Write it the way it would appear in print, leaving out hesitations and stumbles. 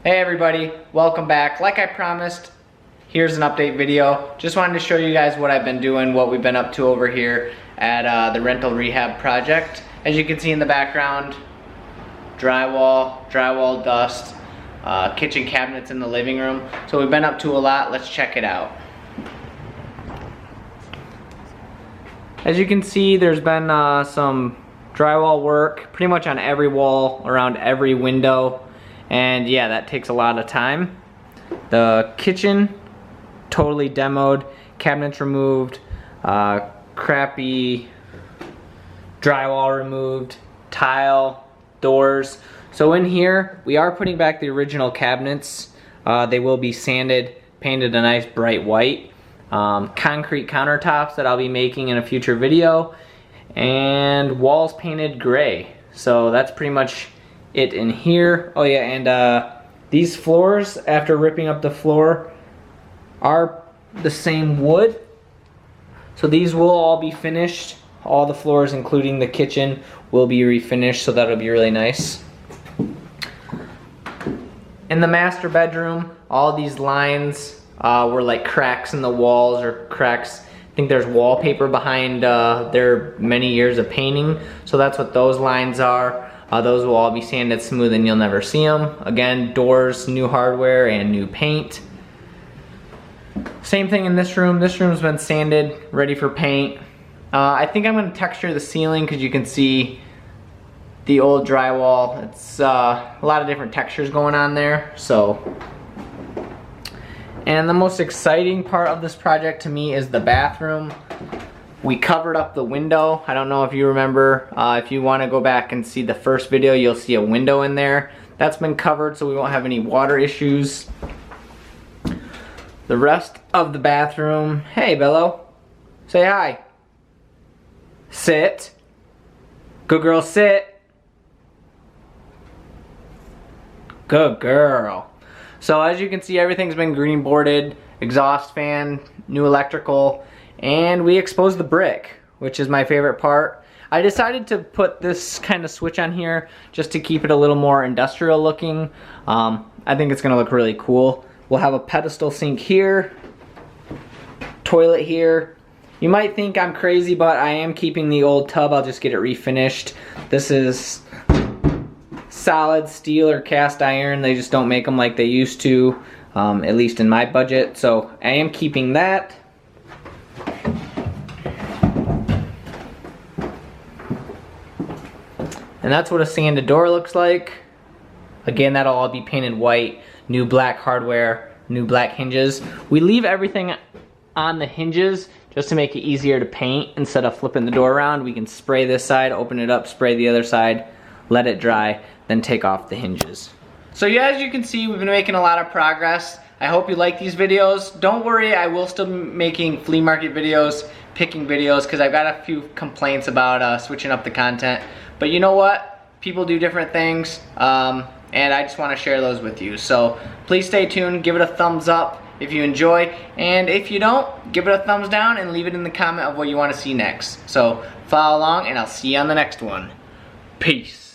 Hey everybody, welcome back. Like I promised, here's an update video. Just wanted to show you guys what I've been doing, what we've been up to over here at the rental rehab project. As you can see in the background, drywall dust, kitchen cabinets in the living room. So we've been up to a lot. Let's check it out. As you can see, there's been some drywall work pretty much on every wall, around every window. And yeah, that takes a lot of time. The kitchen, totally demoed, cabinets removed, crappy drywall removed, tile, doors. So in here, we are putting back the original cabinets. They will be sanded, painted a nice bright white. Concrete countertops that I'll be making in a future video. And walls painted gray. So that's pretty much it in here. Oh yeah, and these floors, after ripping up the floor, are the same wood. So these will all be finished. All the floors, including the kitchen, will be refinished, so that'll be really nice. In the master bedroom, all these lines were like cracks in the walls, or cracks. I think there's wallpaper behind their many years of painting, so that's what those lines are. Those will all be sanded smooth and you'll never see them. Again, doors, new hardware and new paint. Same thing in this room. This room's been sanded, ready for paint. I think I'm gonna texture the ceiling because you can see the old drywall. It's a lot of different textures going on there. And the most exciting part of this project to me is the bathroom. We covered up the window. I don't know if you remember. If you want to go back and see the first video, you'll see a window in there. That's been covered so we won't have any water issues. The rest of the bathroom. Hey, Bello. Say hi. Sit. Good girl, sit. Good girl. So as you can see, everything's been green boarded. Exhaust fan, new electrical. And we exposed the brick, which is my favorite part. I decided to put this kind of switch on here just to keep it a little more industrial looking. I think it's gonna look really cool. We'll have a pedestal sink here, toilet here. You might think I'm crazy, but I am keeping the old tub. I'll just get it refinished. This is solid steel or cast iron. They just don't make them like they used to, at least in my budget. So I am keeping that. And that's what a sanded door looks like. Again, that'll all be painted white, new black hardware, new black hinges. We leave everything on the hinges just to make it easier to paint. Instead of flipping the door around, we can spray this side, open it up, spray the other side, let it dry, then take off the hinges. So yeah, as you can see, we've been making a lot of progress. I hope you like these videos. Don't worry, I will still be making flea market videos, picking videos, because I've got a few complaints about switching up the content. But you know what? People do different things, and I just want to share those with you. So please stay tuned, give it a thumbs up if you enjoy, and if you don't, give it a thumbs down and leave it in the comment of what you want to see next. So follow along, and I'll see you on the next one. Peace.